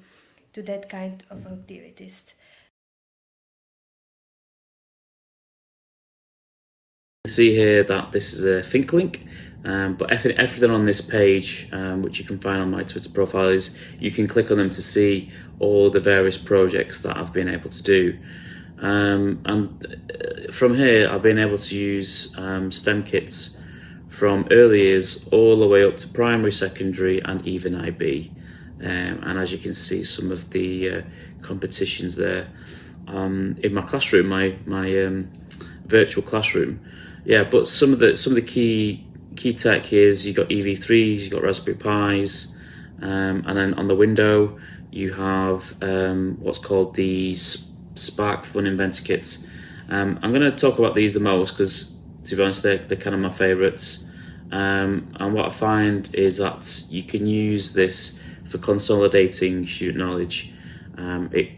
R: that kind of activities.
Q: See here that this is a Think link, but everything on this page, which you can find on my Twitter profile, is you can click on them to see all the various projects that I've been able to do. And from here, I've been able to use STEM kits from early years all the way up to primary, secondary, and even IB. And as you can see, some of the competitions there in my classroom, my virtual classroom. Yeah, but some of the key tech is you've got EV3s, you've got Raspberry Pis, and then on the window you have what's called the Spark Fun Inventor kits. I'm going to talk about these the most because, to be honest, they're kind of my favourites. And what I find is that you can use this for consolidating student knowledge.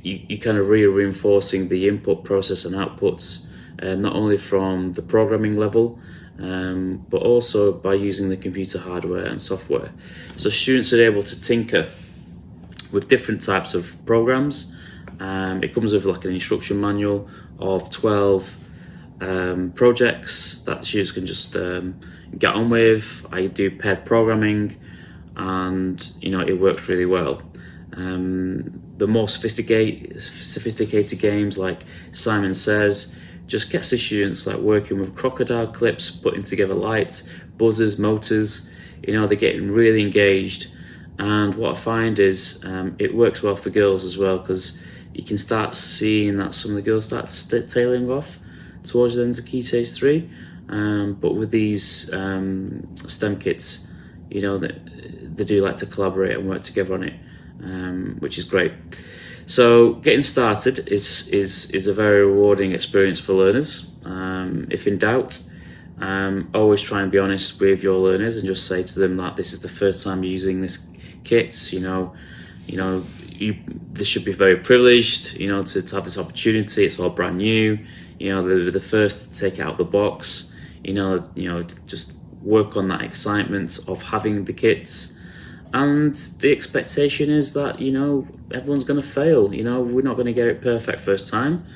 Q: You kind of reinforcing the input, process and outputs, not only from the programming level, but also by using the computer hardware and software. So students are able to tinker with different types of programs. It comes with like an instruction manual of 12 projects that the students can just get on with. I do paired programming, and it works really well. The more sophisticated games like Simon Says just gets the students like working with crocodile clips, putting together lights, buzzers, motors. They're getting really engaged. And what I find is it works well for girls as well, because you can start seeing that some of the girls start tailing off towards the end of Key Stage 3. But with these STEM kits, they do like to collaborate and work together on it, which is great. So getting started is a very rewarding experience for learners. If in doubt, always try and be honest with your learners and just say to them that this is the first time you're using this kit. They should be very privileged, to have this opportunity. It's all brand new. They're the first to take it out of the box. Just work on that excitement of having the kits. And the expectation is that, everyone's going to fail. We're not going to get it perfect first time.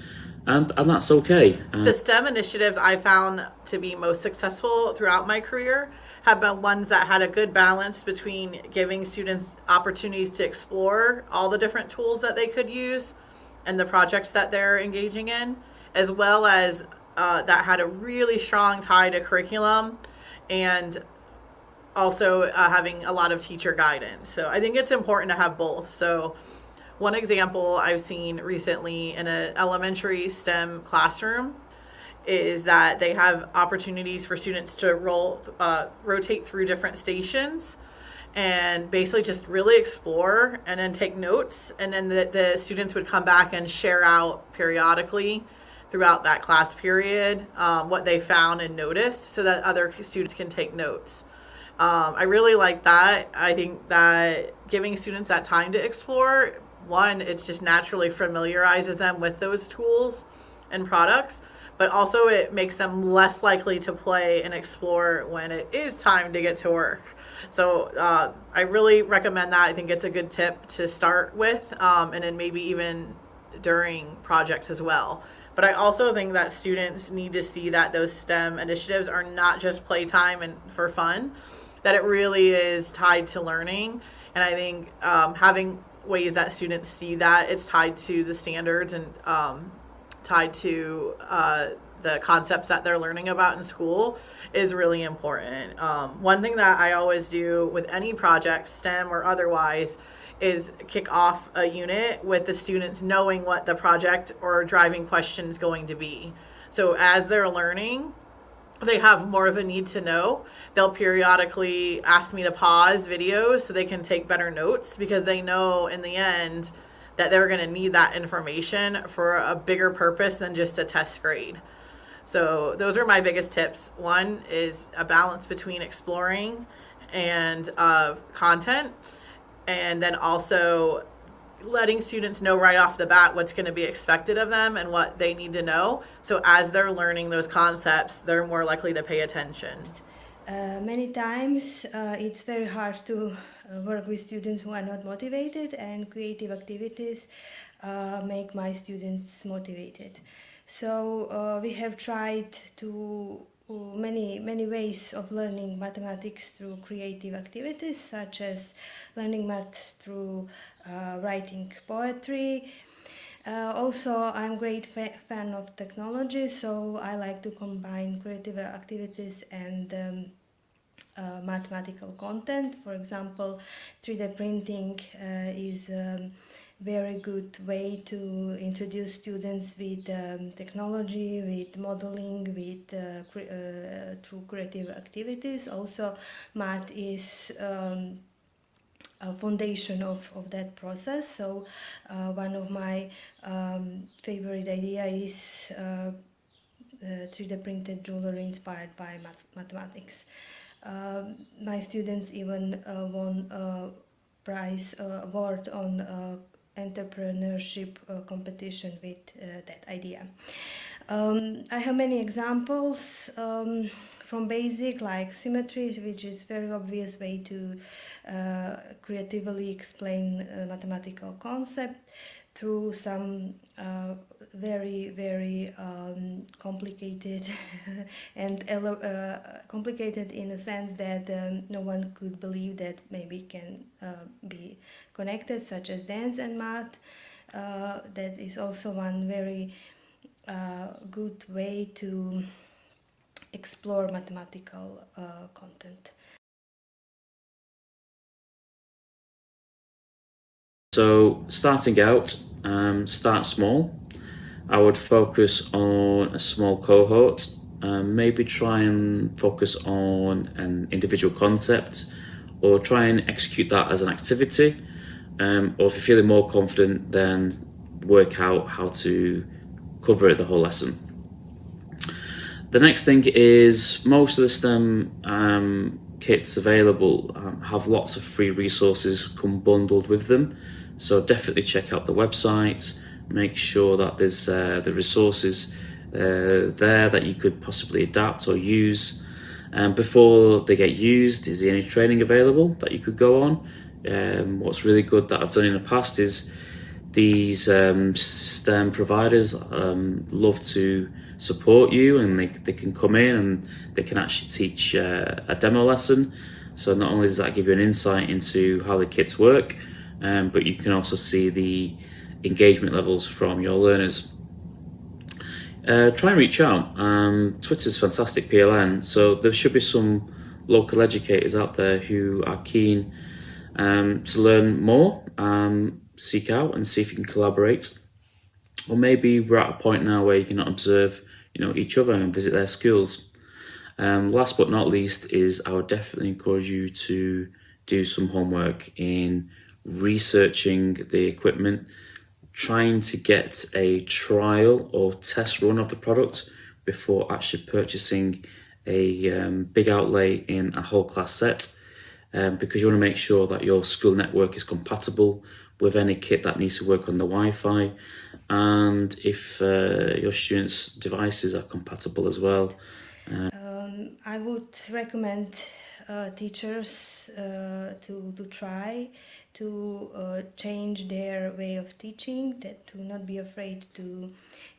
Q: And that's okay.
P: The STEM initiatives I found to be most successful throughout my career have been ones that had a good balance between giving students opportunities to explore all the different tools that they could use and the projects that they're engaging in, as well as that had a really strong tie to curriculum and also having a lot of teacher guidance. So I think it's important to have both. So one example I've seen recently in an elementary STEM classroom is that they have opportunities for students to rotate through different stations and basically just really explore and then take notes. And then the students would come back and share out periodically throughout that class period what they found and noticed, so that other students can take notes. I really like that. I think that giving students that time to explore, one, it just naturally familiarizes them with those tools and products, but also it makes them less likely to play and explore when it is time to get to work. So I really recommend that. I think it's a good tip to start with, and then maybe even during projects as well. But I also think that students need to see that those STEM initiatives are not just playtime and for fun, that it really is tied to learning. And I think having ways that students see that it's tied to the standards and tied to the concepts that they're learning about in school is really important. One thing that I always do with any project, STEM or otherwise, is kick off a unit with the students knowing what the project or driving question is going to be. So as they're learning, they have more of a need to know. They'll periodically ask me to pause videos so they can take better notes, because they know in the end that they're going to need that information for a bigger purpose than just a test grade. So those are my biggest tips. One is a balance between exploring and content, and then also letting students know right off the bat what's going to be expected of them and what they need to know. So as they're learning those concepts, they're more likely to pay attention.
R: Many times it's very hard to work with students who are not motivated, and creative activities make my students motivated. So we have tried to many ways of learning mathematics through creative activities, such as learning math through writing poetry. Also, I'm a great fan of technology, so I like to combine creative activities and mathematical content. For example, 3D printing is very good way to introduce students with technology, with modeling, with through creative activities. Also, math is a foundation of that process. So one of my favorite idea is 3D printed jewelry inspired by mathematics. My students even won a prize award on entrepreneurship competition with that idea. I have many examples from basic like symmetry, which is very obvious way to creatively explain a mathematical concept, through some very complicated and complicated in a sense that no one could believe that maybe can be connected, such as dance and math. That is also one very good way to explore mathematical content.
Q: So starting out, start small. I would focus on a small cohort, maybe try and focus on an individual concept, or try and execute that as an activity. Or if you're feeling more confident, then work out how to cover the whole lesson. The next thing is most of the STEM kits available have lots of free resources come bundled with them. So definitely check out the website, make sure that there's the resources there that you could possibly adapt or use. Before they get used, is there any training available that you could go on? What's really good that I've done in the past is these STEM providers love to support you, and they can come in and they can actually teach a demo lesson. So not only does that give you an insight into how the kits work, but you can also see the engagement levels from your learners. Try and reach out. Twitter's fantastic PLN, so there should be some local educators out there who are keen to learn more. Seek out and see if you can collaborate. Or maybe we're at a point now where you can observe, each other and visit their schools. Last but not least is I would definitely encourage you to do some homework in researching the equipment, trying to get a trial or test run of the product before actually purchasing a big outlay in a whole class set, because you want to make sure that your school network is compatible with any kit that needs to work on the Wi-Fi, and if your students' devices are compatible as well.
R: I would recommend teachers to try to change their way of teaching, that to not be afraid to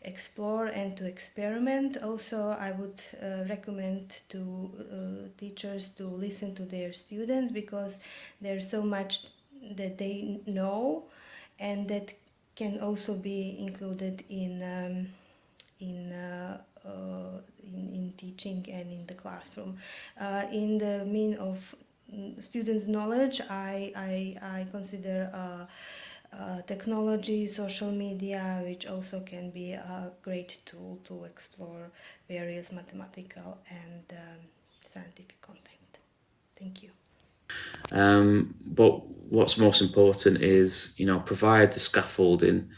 R: explore and to experiment. Also, I would recommend to teachers to listen to their students, because there's so much that they know and that can also be included in teaching and in the classroom. In the mean of students' knowledge, I consider technology, social media, which also can be a great tool to explore various mathematical and scientific content. Thank you.
Q: But what's most important is, provide the scaffolding,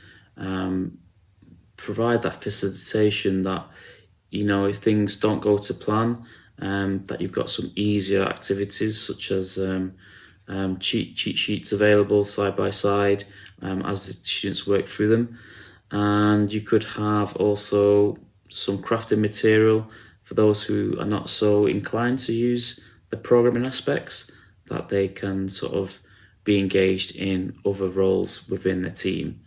Q: provide that facilitation that, if things don't go to plan, that you've got some easier activities such as cheat sheets available side by side as the students work through them. And you could have also some crafting material for those who are not so inclined to use the programming aspects, that they can sort of be engaged in other roles within the team.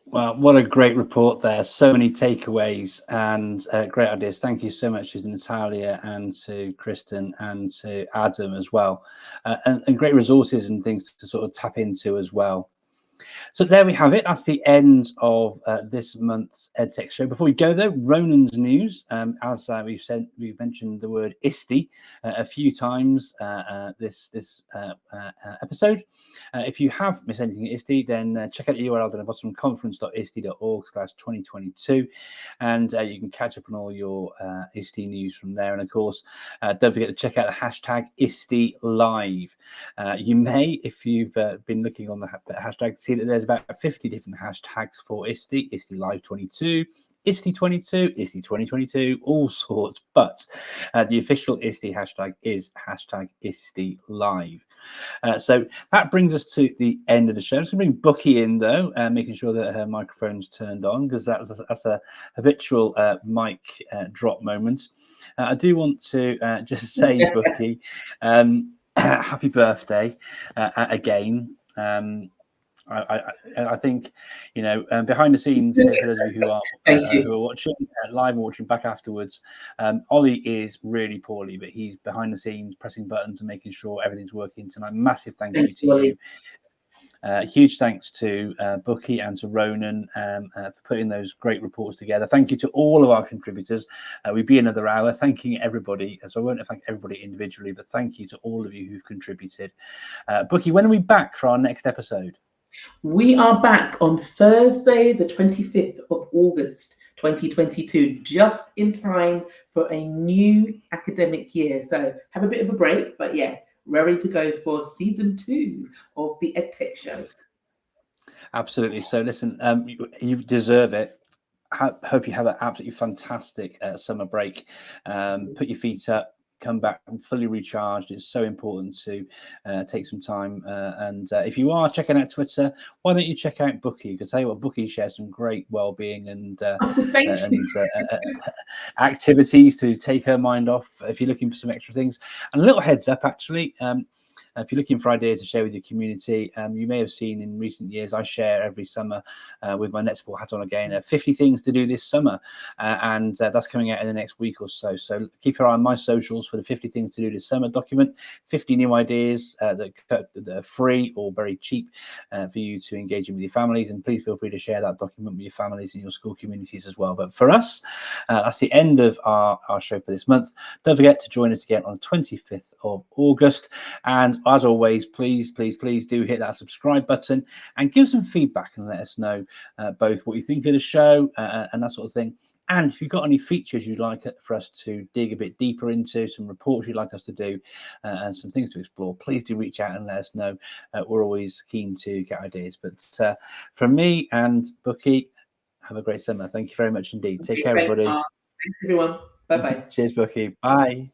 A: Well, what a great report there. So many takeaways and great ideas. Thank you so much to Natalia and to Kristen and to Adam as well. And great resources and things to sort of tap into as well. So there we have it. That's the end of this month's EdTech show. Before we go, though, Ronan's news. As we've mentioned the word ISTE a few times this episode. If you have missed anything at ISTE, then check out the URL down the bottom, conference.iste.org/2022, and you can catch up on all your ISTE news from there. And of course, don't forget to check out the hashtag ISTE Live. You may, if you've been looking on the hashtag, see that there's about 50 different hashtags for ISTE, ISTE Live 22, ISTE 22, ISTE 2022, all sorts. But the official ISTE hashtag is hashtag ISTE Live. So that brings us to the end of the show. I'm just going to bring Bucky in, though, making sure that her microphone's turned on, because that's a habitual mic drop moment. I do want to just say, Bucky, happy birthday again. I think, you know, behind the scenes, for those of you who are watching live and watching back afterwards, Ollie is really poorly, but he's behind the scenes pressing buttons and making sure everything's working tonight. Massive thank you to you. Huge thanks to Bucky and to Ronan for putting those great reports together. Thank you to all of our contributors. We'd be another hour thanking everybody, so I won't thank everybody individually, but thank you to all of you who've contributed. Bucky, when are we back for our next episode?
I: We are back on Thursday, the 25th of August, 2022, just in time for a new academic year. So have a bit of a break, but yeah, ready to go for season 2 of the EdTech Show.
A: Absolutely. So listen, you deserve it. Hope you have an absolutely fantastic summer break. Put your feet up, come back and fully recharged. It's so important to take some time. And if you are checking out Twitter, why don't you check out Bucky? Because tell you what, Bucky shares some great well-being and activities to take her mind off if you're looking for some extra things. And a little heads up, actually. If you're looking for ideas to share with your community, you may have seen in recent years, I share every summer with my Netsport hat on again, 50 things to do this summer. And that's coming out in the next week or so. So keep your eye on my socials for the 50 things to do this summer document, 50 new ideas that are free or very cheap for you to engage in with your families. And please feel free to share that document with your families and your school communities as well. But for us, that's the end of our show for this month. Don't forget to join us again on the 25th of August. And as always, please do hit that subscribe button and give some feedback and let us know both what you think of the show and that sort of thing. And if you've got any features you'd like for us to dig a bit deeper into, some reports you'd like us to do, and some things to explore, please do reach out and let us know. We're always keen to get ideas. But from me and Bucky, have a great summer. Thank you very much indeed. Take care, everybody.
I: Thanks, everyone. Bye-bye.
A: Cheers, Bucky. Bye.